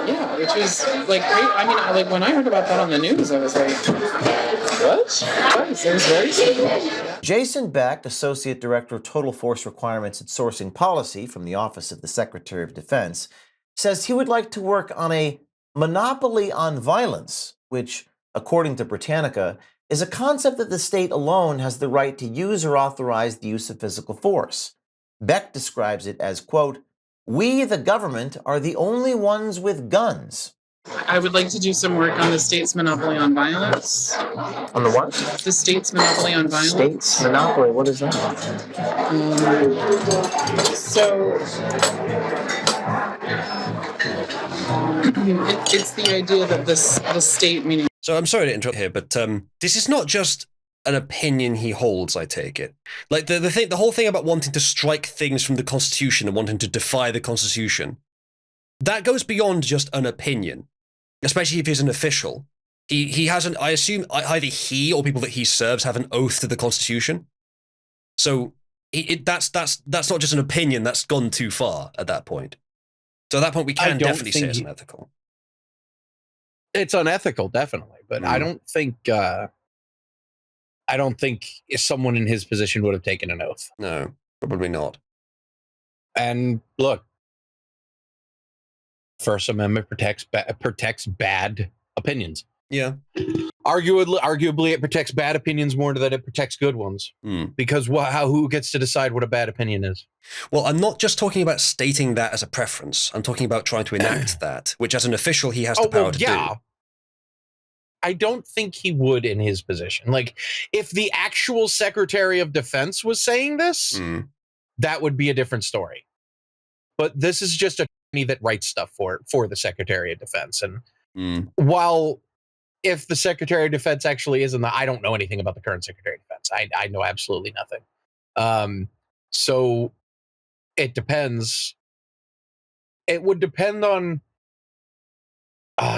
Yeah, which is like great. I mean, like when I heard about that on the news, I was like, what? There's racism? Jason Beck, Associate Director of Total Force Requirements and Sourcing Policy from the Office of the Secretary of Defense, says he would like to work on a monopoly on violence, which, according to Britannica, is a concept that the state alone has the right to use or authorize the use of physical force. Beck describes it as, quote, "We, the government, are the only ones with guns." I would like to do some work on the state's monopoly on violence. On the what? The state's monopoly on violence. State's monopoly, what is that? It's the idea that the state, meaning... So I'm sorry to interrupt here, but this is not just an opinion he holds, I take it. Like the whole thing about wanting to strike things from the Constitution and wanting to defy the Constitution, that goes beyond just an opinion, especially if he's an official. He hasn't, I assume either he or people that he serves have an oath to the Constitution. So that's not just an opinion, that's gone too far at that point. So at that point, we can definitely say it's unethical. It's unethical, definitely, but I don't think someone in his position would have taken an oath. No, probably not. And look, First Amendment protects bad opinions. Yeah. Arguably, it protects bad opinions more than it protects good ones. Because who gets to decide what a bad opinion is? Well, I'm not just talking about stating that as a preference. I'm talking about trying to enact that, which as an official, he has the power to do. I don't think he would in his position. Like, if the actual Secretary of Defense was saying this, that would be a different story. But this is just a company that writes stuff for the Secretary of Defense. And while if the Secretary of Defense actually is I don't know anything about the current Secretary of Defense. I know absolutely nothing. So it depends. It would depend on,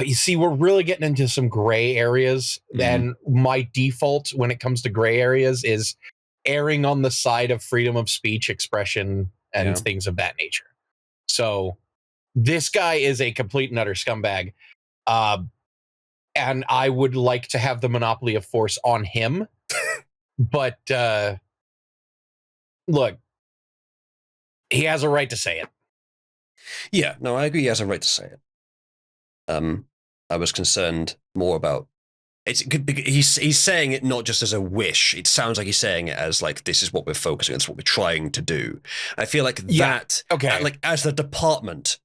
you see, we're really getting into some gray areas. And my default when it comes to gray areas is erring on the side of freedom of speech, expression, and things of that nature. So this guy is a complete and utter scumbag. And I would like to have the monopoly of force on him. But look, he has a right to say it. Yeah, no, I agree. He has a right to say it. I was concerned more about he's saying it not just as a wish. It sounds like he's saying it as like, this is what we're focusing on, this is what we're trying to do. I feel like that, like as the department,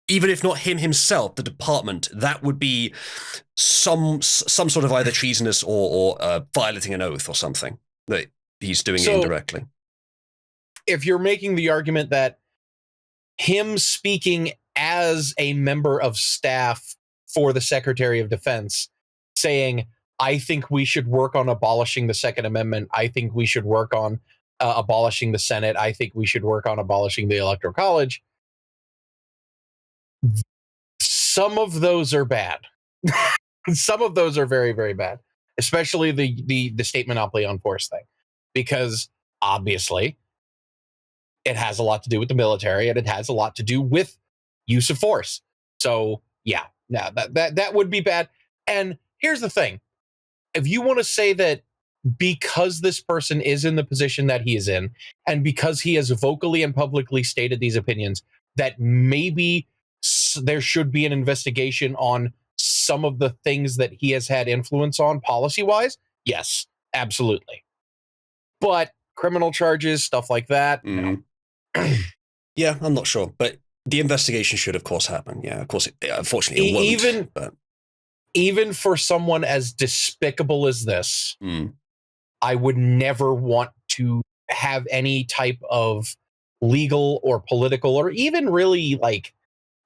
even if not him himself, the department, that would be some sort of either treasonous or violating an oath or something that he's doing indirectly. If you're making the argument that him speaking as a member of staff for the Secretary of Defense saying, I think we should work on abolishing the Second Amendment, I think we should work on abolishing the Senate, I think we should work on abolishing the Electoral College, some of those are bad. Some of those are very, very bad, especially the state monopoly on force thing, because obviously it has a lot to do with the military and it has a lot to do with use of force. So yeah, no, that would be bad. And here's the thing. If you want to say that because this person is in the position that he is in, and because he has vocally and publicly stated these opinions, that maybe there should be an investigation on some of the things that he has had influence on policy-wise, yes, absolutely. But criminal charges, stuff like that, no. Yeah, I'm not sure, but the investigation should, of course, happen. Yeah, of course. Unfortunately, it won't. Even for someone as despicable as this, I would never want to have any type of legal or political or even really like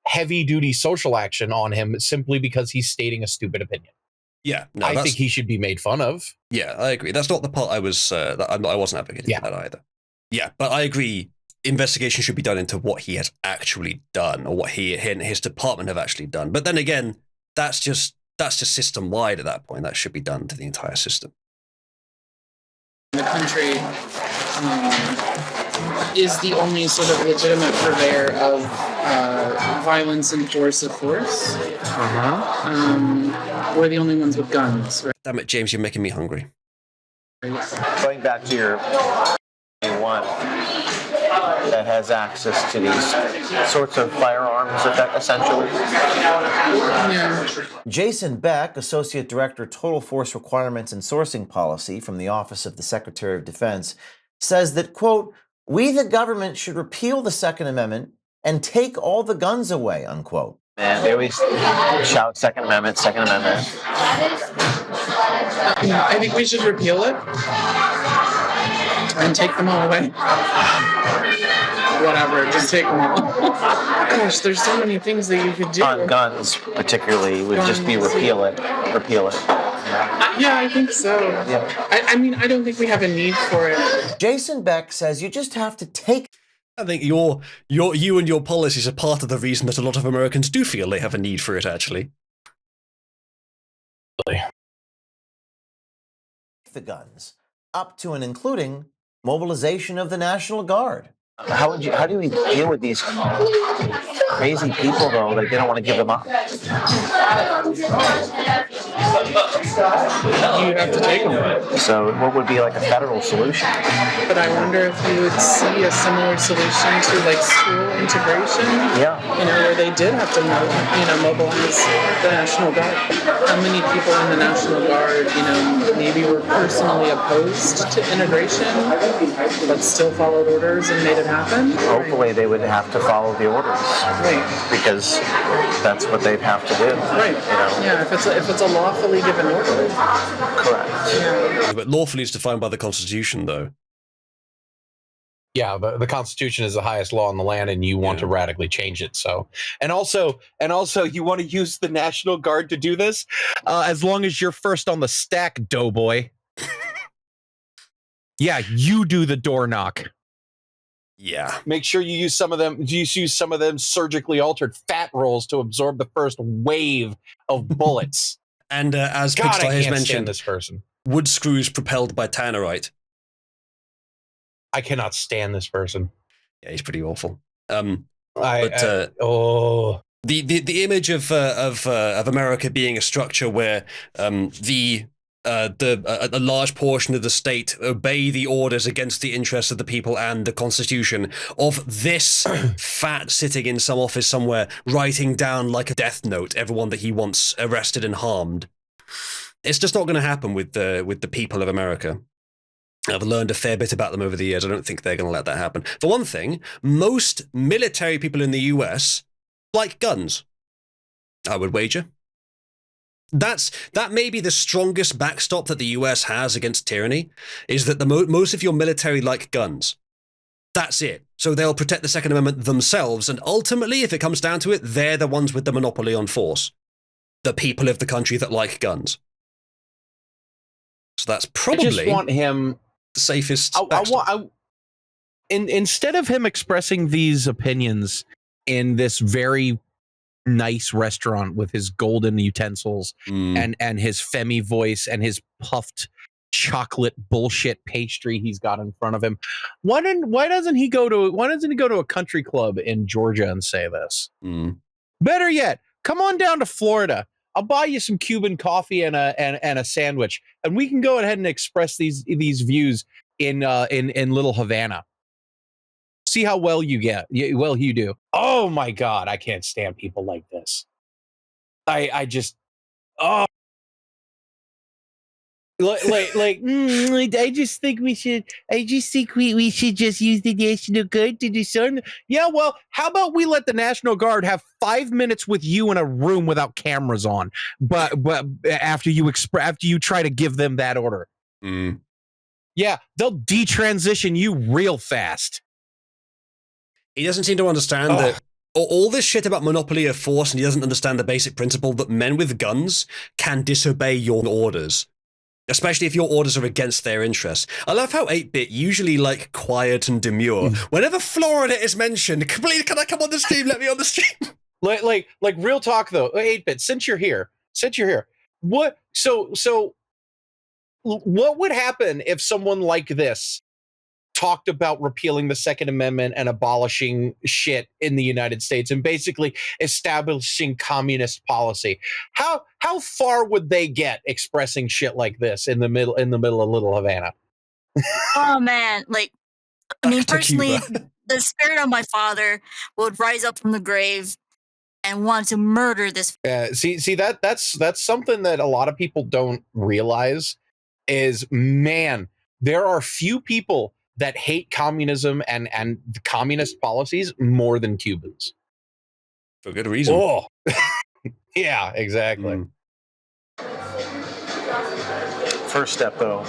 heavy-duty social action on him simply because he's stating a stupid opinion. Yeah, no, I think he should be made fun of. Yeah, I agree. That's not the part I was. I wasn't advocating for that either. Yeah, but I agree. Investigation should be done into what he has actually done, or what he and his department have actually done. But then again, that's just system wide at that point. That should be done to the entire system. The country is the only sort of legitimate purveyor of violence and coercive force. We're the only ones with guns, right? Damn it, James, you're making me hungry. Going back to your one that has access to these sorts of firearms, essentially. Yeah. Jason Beck, Associate Director, Total Force Requirements and Sourcing Policy from the Office of the Secretary of Defense, says that, quote, "We, the government, should repeal the Second Amendment and take all the guns away," unquote. And they always shout Second Amendment, Second Amendment. I think we should repeal it and take them all away. Whatever, just take them all. Gosh, there's so many things that you could do. On guns, particularly, would just be repeal it. Yeah, I think so. Yeah. I mean, I don't think we have a need for it. Jason Beck says you just have to take. I think you and your policies are part of the reason that a lot of Americans do feel they have a need for it, actually. The guns, up to and including mobilization of the National Guard. How do we deal with these crazy people, though, that they don't want to give them up? You have to take them. So what would be like a federal solution? But I wonder if you would see a similar solution to like school integration. Yeah. You know, where they did have to, mobilize the National Guard. How many people in the National Guard, maybe were personally opposed to integration, but still followed orders and made it happen? Hopefully they would have to follow the orders. Right. Because that's what they'd have to do. Right. Yeah, if it's a lawfully given order. Correct. Yeah. But lawfully is defined by the Constitution, though. Yeah, the Constitution is the highest law in the land, and you want to radically change it. So, and also, you want to use the National Guard to do this, as long as you're first on the stack, doughboy. Yeah, you do the door knock. Yeah. Make sure you use some of them. Use some of them surgically altered fat rolls to absorb the first wave of bullets. And as God, Pixar I has can't mentioned, stand this person. wood screws propelled by tannerite. I cannot stand this person. Yeah, he's pretty awful. The image of America being a structure where a large portion of the state obey the orders against the interests of the people and the Constitution, of this fat sitting in some office somewhere writing down like a death note everyone that he wants arrested and harmed. It's just not going to happen with the people of America. I've learned a fair bit about them over the years. I don't think they're going to let that happen. For one thing, most military people in the US like guns, I would wager. That may be the strongest backstop that the US has against tyranny, is that most of your military like guns. That's it. So they'll protect the Second Amendment themselves, and ultimately, if it comes down to it, they're the ones with the monopoly on force. The people of the country that like guns. So that's probably... I just want him... the safest. Instead of him expressing these opinions in this very nice restaurant with his golden utensils and his femi voice and his puffed chocolate bullshit pastry he's got in front of him, why doesn't he go to a country club in Georgia and say this? Better yet, come on down to Florida. I'll buy you some Cuban coffee and a sandwich, and we can go ahead and express these views in Little Havana. See how well you do. Oh my God, I can't stand people like this. I just I just think we should just use the National Guard to do something. Yeah, well, how about we let the National Guard have 5 minutes with you in a room without cameras on, but after you try to give them that order. Yeah, they'll detransition you real fast. He doesn't seem to understand that all this shit about monopoly of force, and he doesn't understand the basic principle that men with guns can disobey your orders. Especially if your orders are against their interests. I love how 8-Bit, usually like quiet and demure, whenever Florida is mentioned, please, can I come on the stream? Let me on the stream. Like real talk though, 8-Bit, since you're here, what? So what would happen if someone like this talked about repealing the Second Amendment and abolishing shit in the United States and basically establishing communist policy. How far would they get expressing shit like this in the middle of Little Havana? Oh man, like I mean, Back to personally, Cuba. the spirit of my father would rise up from the grave and want to murder this. See that's something that a lot of people don't realize is, man, there are few people that hate communism and communist policies more than Cubans. For good reason. Oh, yeah, exactly. First step, though,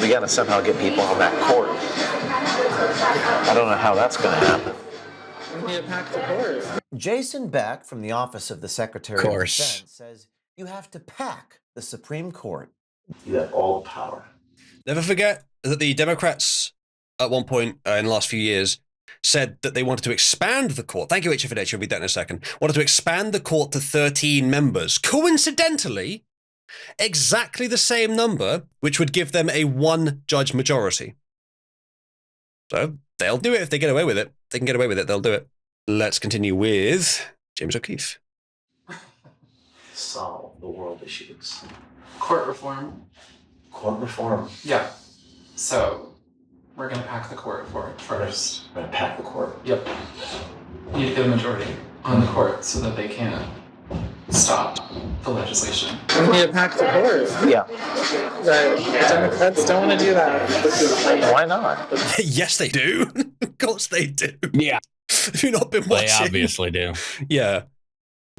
we got to somehow get people on that court. I don't know how that's going to happen. We need to pack the court. Jason Beck from the Office of the Secretary of Course. Defense says you have to pack the Supreme Court. You have all the power. Never forget that the Democrats, at one point in the last few years, said that they wanted to expand the court. Thank you, HFNH. I'll read that in a second. Wanted to expand the court to 13 members. Coincidentally, exactly the same number, which would give them a 1-judge majority. So they'll do it if they get away with it. If they can get away with it, they'll do it. Let's continue with James O'Keefe. Solve the world issues. Court reform. Court reform. Yeah. So we're gonna pack the court for it first. We're gonna pack the court. Yep. We need to get a majority on the court so that they can stop the legislation. We need to pack the court. Yeah. But the Democrats don't want to do that. Why not? Yes, they do. Of course they do. Yeah, Have you not been they watching? obviously do. Yeah.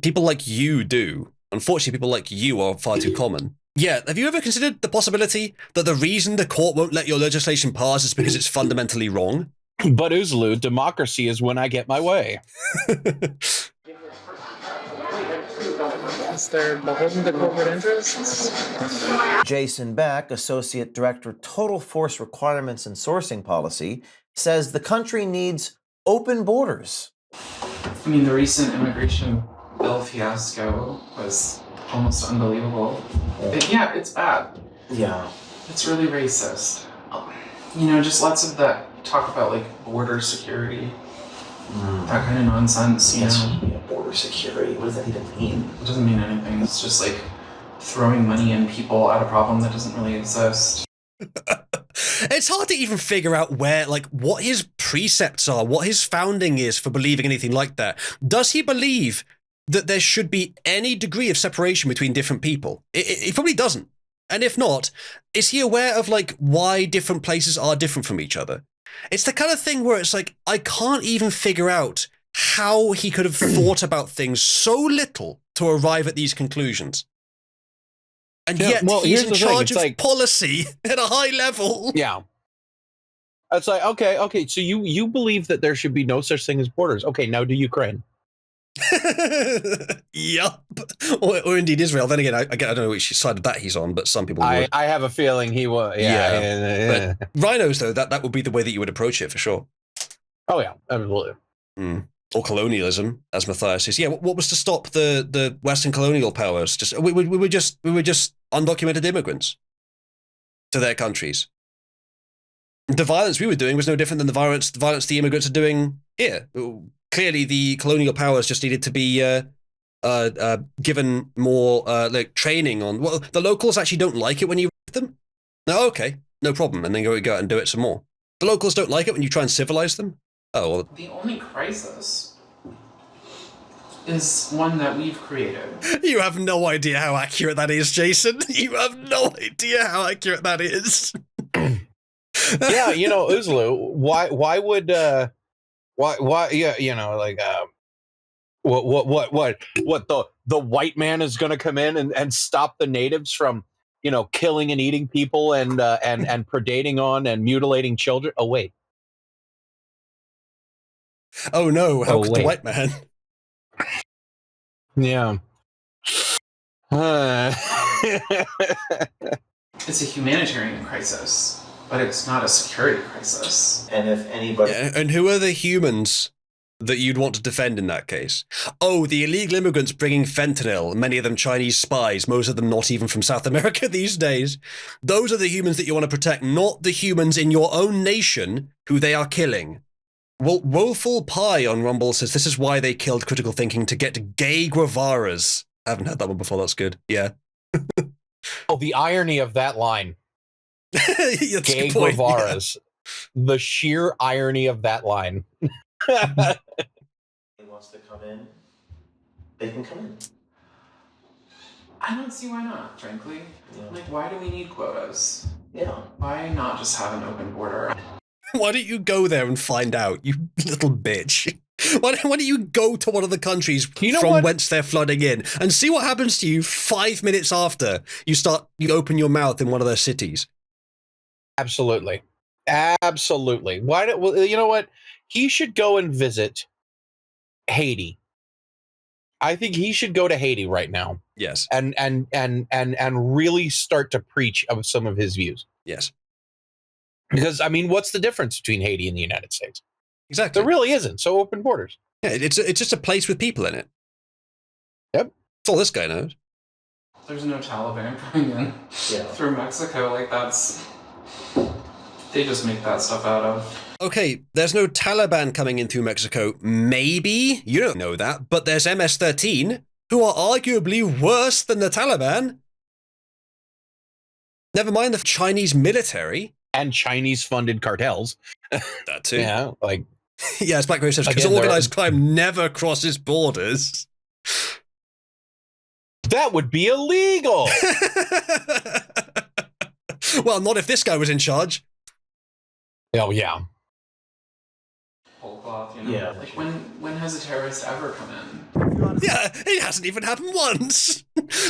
People like you do. Unfortunately, people like you are far too common. Yeah, have you ever considered the possibility that the reason the court won't let your legislation pass is because it's fundamentally wrong? But Uzalu, democracy is when I get my way. Is they're beholden to corporate interests? Jason Beck, Associate Director, Total Force Requirements and Sourcing Policy, says the country needs open borders. I mean, the recent immigration bill fiasco was almost unbelievable. Yeah, it's bad. Yeah. It's really racist. You know, just lots of that talk about like border security, that kind of nonsense. You know, Yeah, border security. What does that even mean? it doesn't mean anything. It's just like throwing money in people at a problem that doesn't really exist. It's hard to even figure out what his precepts are, what his founding is for believing anything like that. Does he believe that there should be any degree of separation between different people? He probably doesn't. And if not, is he aware of why different places are different from each other? It's the kind of thing where it's like, I can't even figure out how he could have thought about things so little to arrive at these conclusions. And Yeah, yet well, he's here's in the thing, charge it's of like- policy at a high level. Yeah. It's like, okay, so you believe that there should be no such thing as borders. Okay, now do Ukraine. Yup. Or indeed Israel. Then again, I don't know which side of that he's on, but some people would. I have a feeling he will. Yeah. But rhinos, though, that would be the way that you would approach it for sure. Oh, yeah, absolutely. Or colonialism, as Matthias says. Yeah, what was to stop the Western colonial powers? We were just undocumented immigrants to their countries. The violence we were doing was no different than the violence the immigrants are doing here. Clearly, the colonial powers just needed to be given more training on. Well, the locals actually don't like it when you rape them. No, okay, no problem, and then go out and do it some more. The locals don't like it when you try and civilize them. Oh, well. The only crisis is one that we've created. You have no idea how accurate that is, Jason. You have no idea how accurate that is. Yeah, Uzalu, why would why yeah, what the white man is going to come in and stop the natives from killing and eating people and predating on and mutilating children? Oh wait. Oh no, how could the wait. white man? Yeah. It's a humanitarian crisis, but it's not a security crisis. And if anybody... Yeah, and who are the humans that you'd want to defend in that case? Oh, the illegal immigrants bringing fentanyl, many of them Chinese spies, most of them not even from South America these days. Those are the humans that you want to protect, not the humans in your own nation who they are killing. Well, Woeful Pie on Rumble says this is why they killed critical thinking, to get gay Guevaras. I haven't had that one before, that's good. Yeah. Oh, the irony of that line. That's Gay a good point, Guevaras. The sheer irony of that line. He wants to come in, they can come in. I don't see why not, frankly. Yeah. Like, why do we need quotas? Yeah. Why not just have an open border? Why don't you go there and find out, you little bitch? Why don't you go to one of the countries from whence they're flooding in and see what happens to you 5 minutes after you open your mouth in one of their cities? Absolutely. Absolutely. Well, you know what? He should go and visit Haiti. I think he should go to Haiti right now. Yes. And really start to preach of some of his views. Yes. Because, I mean, what's the difference between Haiti and the United States? Exactly. There really isn't. So open borders. Yeah, it's just a place with people in it. Yep. That's all this guy knows. There's no Taliban coming in through Mexico. Like, they just make that stuff out of. Okay, there's no Taliban coming in through Mexico. Maybe. You don't know that. But there's MS-13, who are arguably worse than the Taliban. Never mind the Chinese military. And Chinese-funded cartels. That too. Yeah, like... yeah, as Black Rose says, because organized crime never crosses borders. That would be illegal! Well, not if this guy was in charge. Oh, yeah. Whole cloth, you know? Yeah. Like, when has a terrorist ever come in? Yeah, it hasn't even happened once.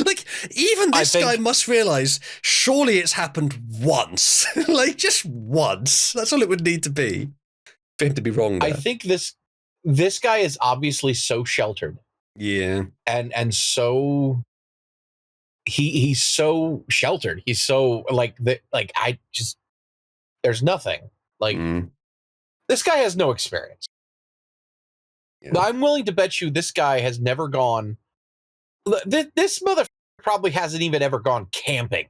Like, even this guy must realize, surely it's happened once. Like, just once. That's all it would need to be for him to be wrong there. I think this guy is obviously so sheltered. Yeah. And so... He's so sheltered. He's so, there's nothing. Like, this guy has no experience. Yeah. I'm willing to bet you this guy has never gone. This motherfucker probably hasn't even ever gone camping,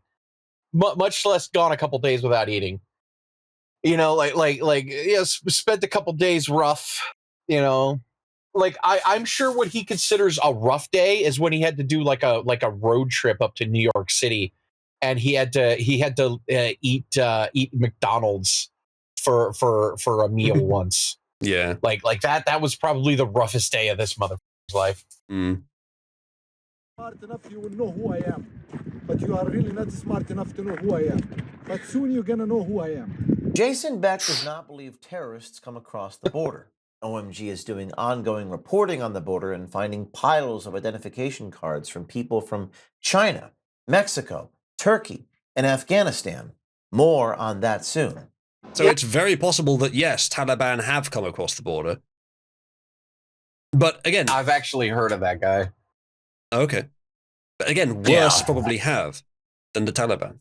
much less gone a couple days without eating. You know, spent a couple days rough. You know, I'm sure what he considers a rough day is when he had to do like a road trip up to New York City, and he had to eat McDonald's for a meal once. Yeah. Like that was probably the roughest day of this motherfucker's life. Smart enough, you will know who I am. But you are really not smart enough to know who I am. But soon you're gonna know who I am. Jason Beck does not believe terrorists come across the border. OMG is doing ongoing reporting on the border and finding piles of identification cards from people from China, Mexico, Turkey, and Afghanistan. More on that soon. So it's very possible that, yes, Taliban have come across the border. But again... I've actually heard of that guy. Okay. But again, worse probably have than the Taliban.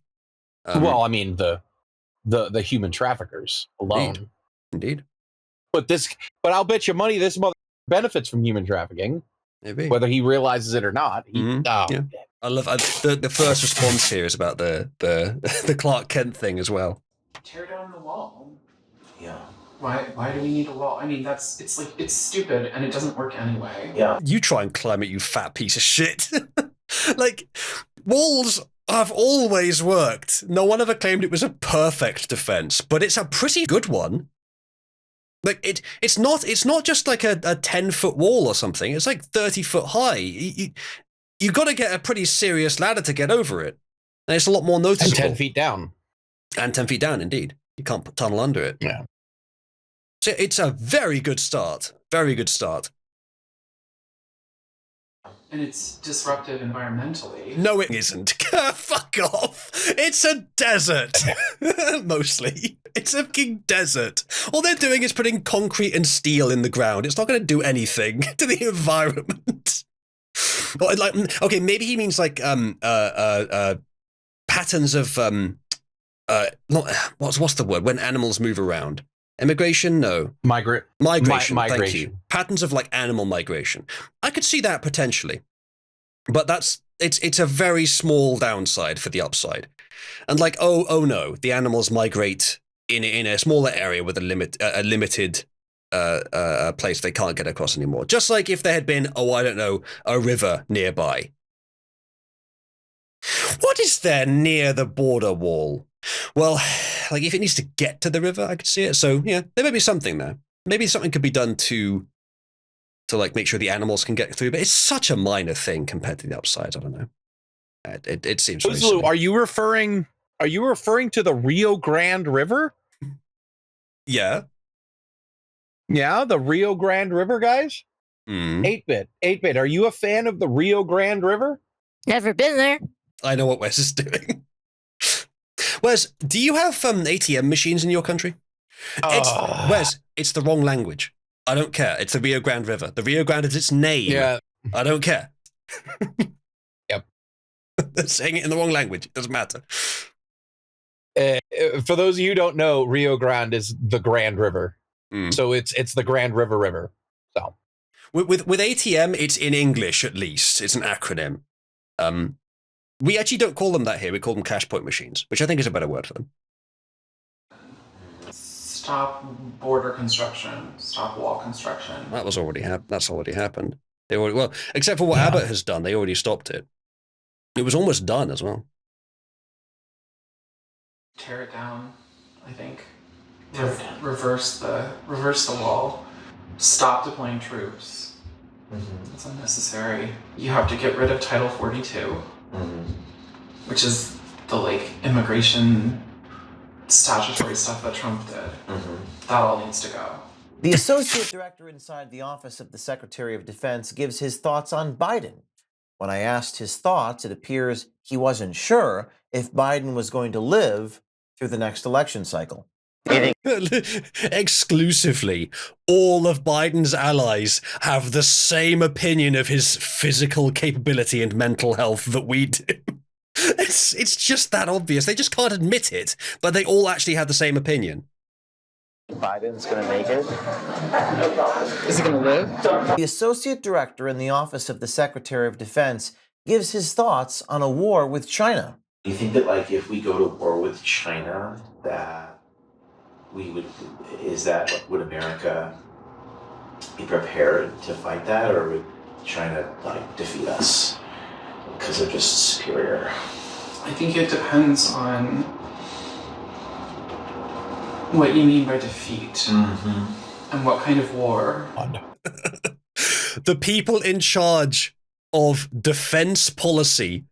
Well, I mean, the human traffickers alone. Indeed. But I'll bet you money this mother benefits from human trafficking. Maybe. Whether he realizes it or not. Yeah. I love the first response here is about the Clark Kent thing as well. Tear down the wall. Yeah. Why do we need a wall? I mean, it's stupid and it doesn't work anyway. Yeah. You try and climb it, you fat piece of shit. Like, walls have always worked. No one ever claimed it was a perfect defense, but it's a pretty good one. Like, it's not just like a 10-foot wall or something. It's like 30 foot high. You got to get a pretty serious ladder to get over it. And it's a lot more noticeable. And 10 feet down. And 10 feet down, indeed. You can't tunnel under it. Yeah. So it's a very good start. Very good start. And it's disruptive environmentally. No, it isn't. Fuck off. It's a desert. Mostly. It's a fucking desert. All they're doing is putting concrete and steel in the ground. It's not going to do anything to the environment. Okay, maybe he means like patterns of not what's the word when animals move around. Immigration, no. Migration. Thank you. Patterns of like animal migration. I could see that potentially, but it's a very small downside for the upside. And like, oh no, the animals migrate in a smaller area with a limited place they can't get across anymore. Just like if there had been, I don't know, a river nearby. What is there near the border wall? Well, like if it needs to get to the river, I could see it. So yeah, there may be something there. Maybe something could be done to like make sure the animals can get through. But it's such a minor thing compared to the upsides. I don't know. It seems. Uzalu, are you referring to the Rio Grande River? Yeah. Yeah, the Rio Grande River, guys. 8-bit. Are you a fan of the Rio Grande River? Never been there. I know what Wes is doing. Wes, do you have ATM machines in your country? Wes, it's the wrong language. I don't care. It's the Rio Grande River. The Rio Grande is its name. Yeah. I don't care. Yep. They're saying it in the wrong language. It doesn't matter. For those of you who don't know, Rio Grande is the Grand River. So it's the Grand River. So with ATM, it's in English at least. It's an acronym. We actually don't call them that here. We call them cash point machines, which I think is a better word for them. Stop border construction. Stop wall construction. That's already happened. Well, except for what Abbott has done, they already stopped it. It was almost done as well. Tear it down, I think. Reverse the wall. Stop deploying troops. It's unnecessary. You have to get rid of Title 42, which is the immigration statutory stuff that Trump did. That all needs to go. The associate director inside the office of the Secretary of Defense gives his thoughts on Biden. When I asked his thoughts, it appears he wasn't sure if Biden was going to live through the next election cycle. Exclusively, all of Biden's allies have the same opinion of his physical capability and mental health that we do. It's just that obvious. They just can't admit it, but they all actually have the same opinion. Biden's going to make it. Is he going to live? The associate director in the office of the Secretary of Defense gives his thoughts on a war with China. Do you think that if we go to war with China, that would America be prepared to fight that, or would China defeat us because they're just superior? I think it depends on what you mean by defeat and what kind of war. The people in charge of defense policy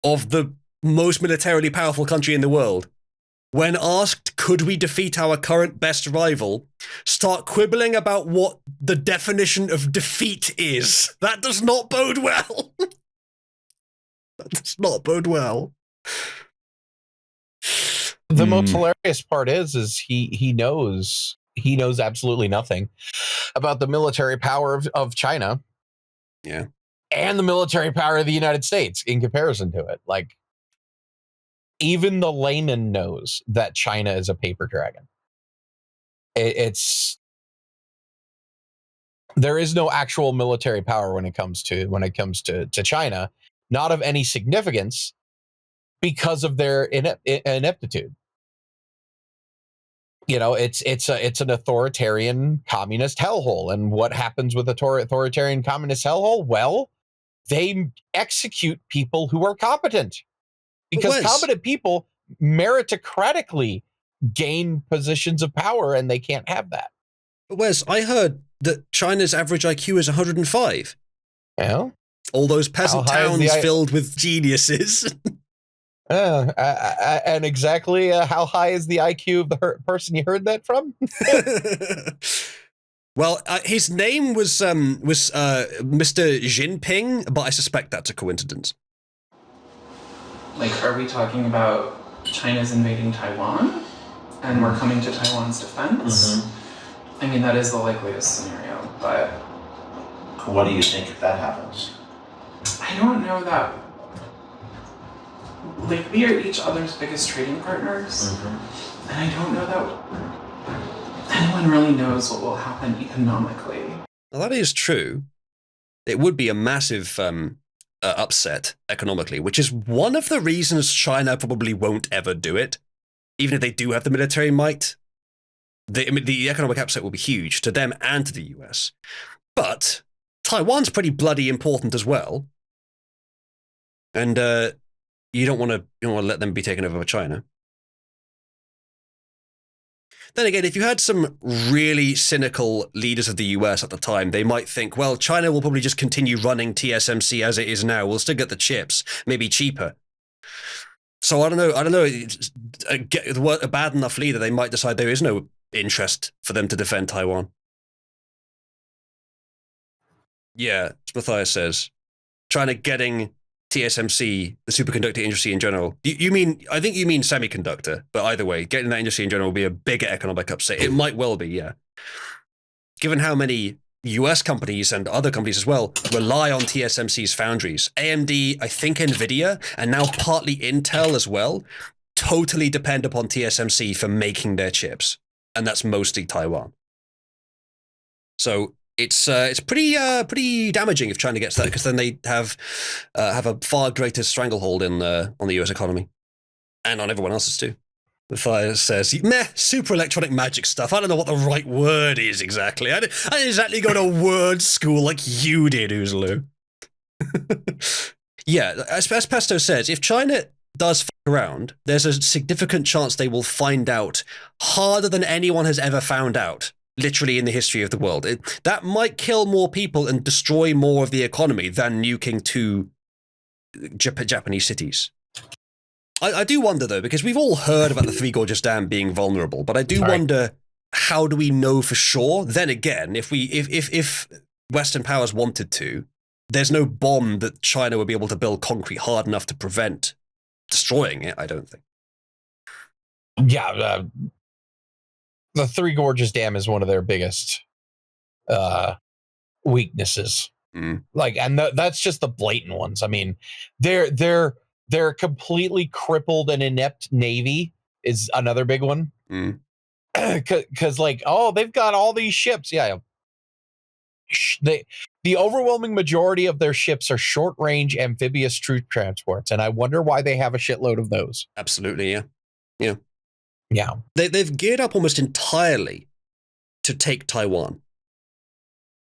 of the most militarily powerful country in the world, when asked, could we defeat our current best rival, start quibbling about what the definition of defeat is. That does not bode well. That does not bode well. The most hilarious part is he knows absolutely nothing about the military power of China. Yeah. And the military power of the United States in comparison to it. Even the layman knows that China is a paper dragon. There is no actual military power when it comes to China, not of any significance, because of their ineptitude. It's an authoritarian communist hellhole. And what happens with authoritarian communist hellhole? Well, they execute people who are competent. Because competent people meritocratically gain positions of power, and they can't have that. But Wes, I heard that China's average IQ is 105. Well, all those peasant towns filled with geniuses. And exactly how high is the IQ of the person you heard that from? Well, his name was Mr. Jinping, but I suspect that's a coincidence. Are we talking about China's invading Taiwan and we're coming to Taiwan's defense? I mean, that is the likeliest scenario, but... What do you think if that happens? I don't know that... we are each other's biggest trading partners, and I don't know that anyone really knows what will happen economically. Well, that is true. It would be a massive upset economically, which is one of the reasons China probably won't ever do it. Even if they do have the military might, the economic upset will be huge to them and to the US. But Taiwan's pretty bloody important as well. And you don't want to let them be taken over by China. Then again, if you had some really cynical leaders of the US at the time, they might think, well, China will probably just continue running TSMC as it is now. We'll still get the chips, maybe cheaper. So I don't know. A bad enough leader, they might decide there is no interest for them to defend Taiwan. Yeah, as Matthias says, China getting TSMC, the superconductor industry in general. I think you mean semiconductor, but either way, getting that industry in general will be a bigger economic upset. It might well be, yeah. Given how many US companies and other companies as well rely on TSMC's foundries. AMD, I think Nvidia, and now partly Intel as well, totally depend upon TSMC for making their chips. And that's mostly Taiwan. So it's pretty damaging if China gets that, because then they have a far greater stranglehold on the US economy and on everyone else's too. Matthias says, meh, super electronic magic stuff. I don't know what the right word is exactly. I didn't exactly go to word school like you did, Uzalu. Yeah, as Pesto says, if China does fuck around, there's a significant chance they will find out harder than anyone has ever found out, literally in the history of the world. That might kill more people and destroy more of the economy than nuking 2 Japanese cities. I do wonder, though, because we've all heard about the Three Gorges Dam being vulnerable, but I do wonder, how do we know for sure? Then again, if Western powers wanted to, there's no bomb that China would be able to build concrete hard enough to prevent destroying it, I don't think. Yeah, the Three Gorges Dam is one of their biggest weaknesses. And that's just the blatant ones. I mean, their completely crippled and inept navy is another big one. Because they've got all these ships. Yeah, the overwhelming majority of their ships are short-range amphibious troop transports, and I wonder why they have a shitload of those. Absolutely, yeah. They've geared up almost entirely to take Taiwan.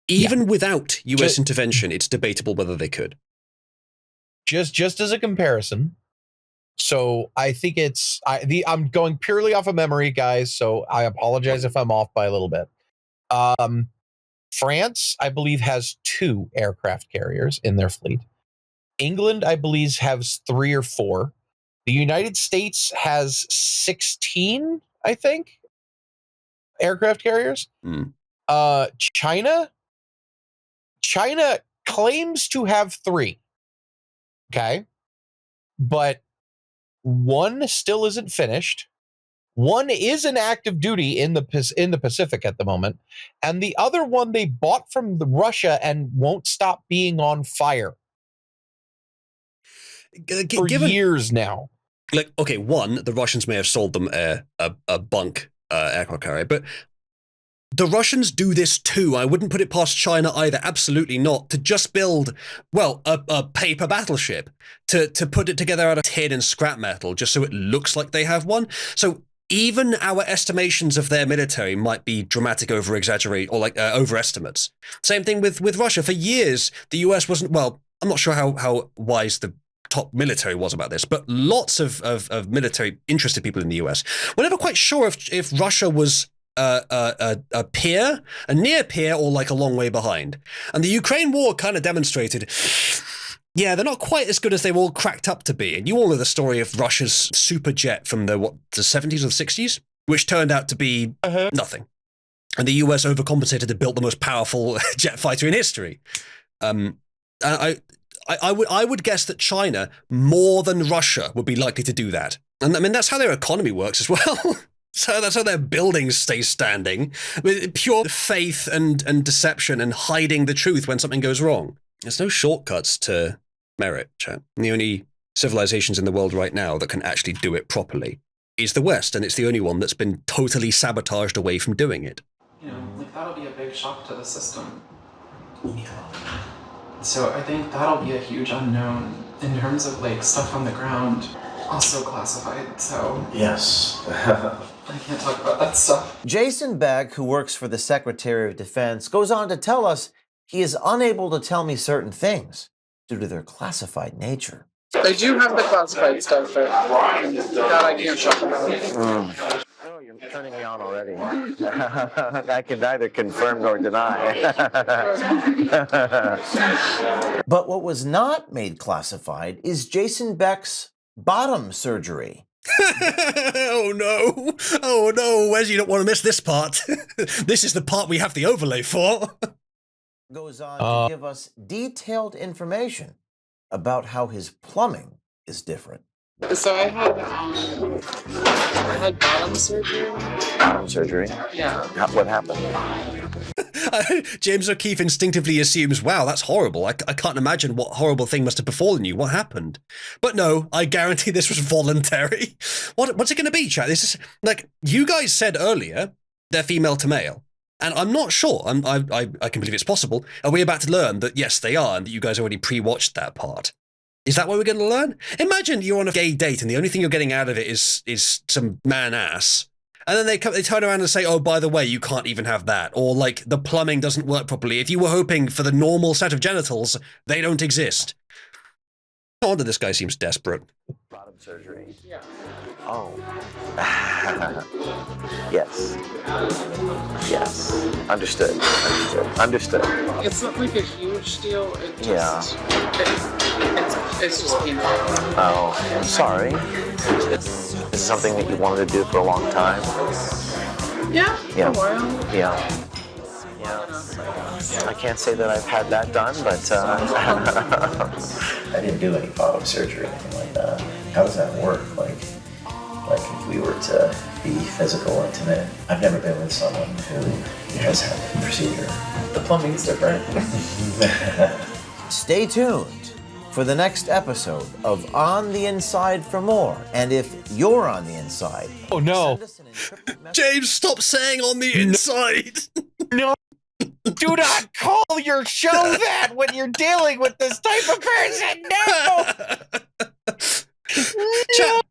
Even without US intervention, it's debatable whether they could. Just as a comparison, so I think I'm going purely off of memory, guys, so I apologize if I'm off by a little bit. France, I believe, has 2 aircraft carriers in their fleet. England, I believe, has 3 or 4. The United States has 16, I think, aircraft carriers. China claims to have 3. Okay, but 1 still isn't finished. 1 is in active duty in the Pacific at the moment, and the other one they bought from Russia and won't stop being on fire for years now. Like, okay, 1, the Russians may have sold them a bunk aircraft carrier, but the Russians do this too. I wouldn't put it past China either. Absolutely not. To just build, a paper battleship, to put it together out of tin and scrap metal, just so it looks like they have one. So even our estimations of their military might be dramatic over-exaggerate or overestimates. Same thing with Russia. For years, the US wasn't, I'm not sure how wise the top military was about this, but lots of military interested people in the US were never quite sure if Russia was a peer, a near peer, or like a long way behind. And the Ukraine war kind of demonstrated, they're not quite as good as they were all cracked up to be. And you all know the story of Russia's super jet from the 70s or the 60s, which turned out to be nothing. And the US overcompensated to build the most powerful jet fighter in history. I would guess that China, more than Russia, would be likely to do that. And I mean, that's how their economy works as well. So that's how their buildings stay standing, with pure faith and deception and hiding the truth when something goes wrong. There's no shortcuts to merit, chat. The only civilizations in the world right now that can actually do it properly is the West, and it's the only one that's been totally sabotaged away from doing it. You know, like that'll be a big shock to the system. So I think that'll be a huge unknown in terms of like stuff on the ground, also classified, so. Yes. I can't talk about that stuff. Jason Beck, who works for the Secretary of Defense, goes on to tell us he is unable to tell me certain things due to their classified nature. They do have the classified stuff, but that I can't talk about. Oh, you're turning me on already. I can neither confirm nor deny. But what was not made classified is Jason Beck's bottom surgery. Oh no, Wes, you don't want to miss this part. This is the part we have the overlay for. Goes on to give us detailed information about how his plumbing is different. So I had bottom surgery. Bottom surgery? Yeah. What happened? James O'Keefe instinctively assumes, wow, that's horrible. I can't imagine what horrible thing must have befallen you. What happened? But no, I guarantee this was voluntary. What's it going to be, chat? This is, like, you guys said earlier, they're female to male. And I'm not sure. I can believe it's possible. Are we about to learn that, yes, they are, and that you guys already pre-watched that part? Is that what we're going to learn? Imagine you're on a gay date, and the only thing you're getting out of it is some man ass. And then they turn around and say, oh, by the way, you can't even have that. Or, like, the plumbing doesn't work properly. If you were hoping for the normal set of genitals, they don't exist. No wonder this guy seems desperate. Bottom surgery. Yeah. Oh. Yes. Yes. Understood. It's not like a huge deal. It just, Yeah. It's just painful. Oh, I'm sorry. It's something that you wanted to do for a long time. Yeah, Yeah. for a while. Yeah. I can't say that I've had that done, but I didn't do any bottom surgery or anything like that. How does that work? Like if we were to be physical or intimate, I've never been with someone who has had the procedure. The plumbing's different. stay tuned for the next episode of On the Inside for more. And if you're on the inside, Oh no. send us an encrypted message. James, stop saying on the inside. No. Do not call your show that when you're dealing with this type of person. No. Chat,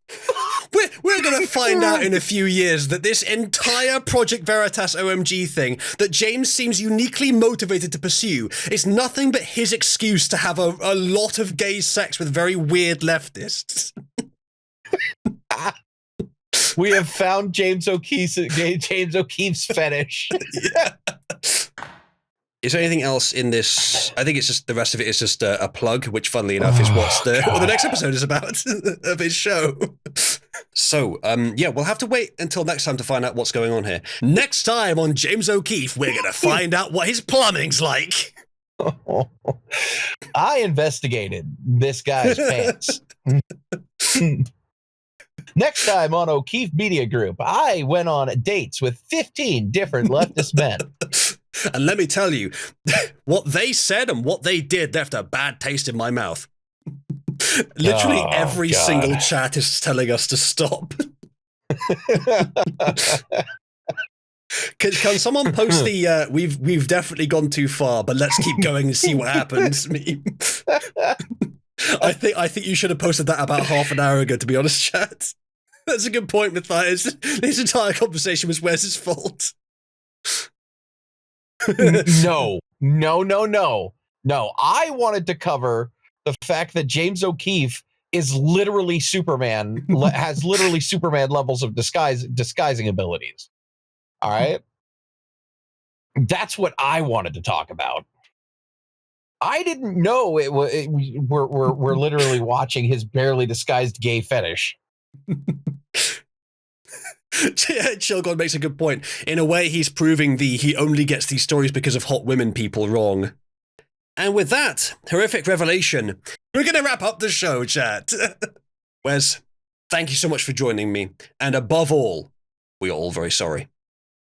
we're going to find out in a few years that this entire Project Veritas OMG thing that James seems uniquely motivated to pursue is nothing but his excuse to have a lot of gay sex with very weird leftists. We have found James O'Keefe's fetish. Yeah. Is there anything else in this? I think it's just the rest of it is just a plug, which, funnily enough, is what the next episode is about of his show. So, yeah, we'll have to wait until next time to find out what's going on here. Next time on James O'Keefe, we're going to find out what his plumbing's like. I investigated this guy's pants. Next time on O'Keefe Media Group, I went on dates with 15 different leftist men. And let me tell you, what they said and what they did left a bad taste in my mouth. Literally every single chat is telling us to stop. Can someone post the we've definitely gone too far, but let's keep going and see what happens meme? I think you should have posted that about half an hour ago, to be honest, chat. That's a good point, Matthias. This entire conversation was Wes's fault. No. I wanted to cover the fact that James O'Keefe is literally Superman, has literally Superman levels of disguising abilities. All right. That's what I wanted to talk about. I didn't know we're literally watching his barely disguised gay fetish. Chilgon makes a good point. In a way, he's proving he only gets these stories because of hot women people wrong. And with that horrific revelation, we're going to wrap up the show, chat. Wes, thank you so much for joining me. And above all, we are all very sorry.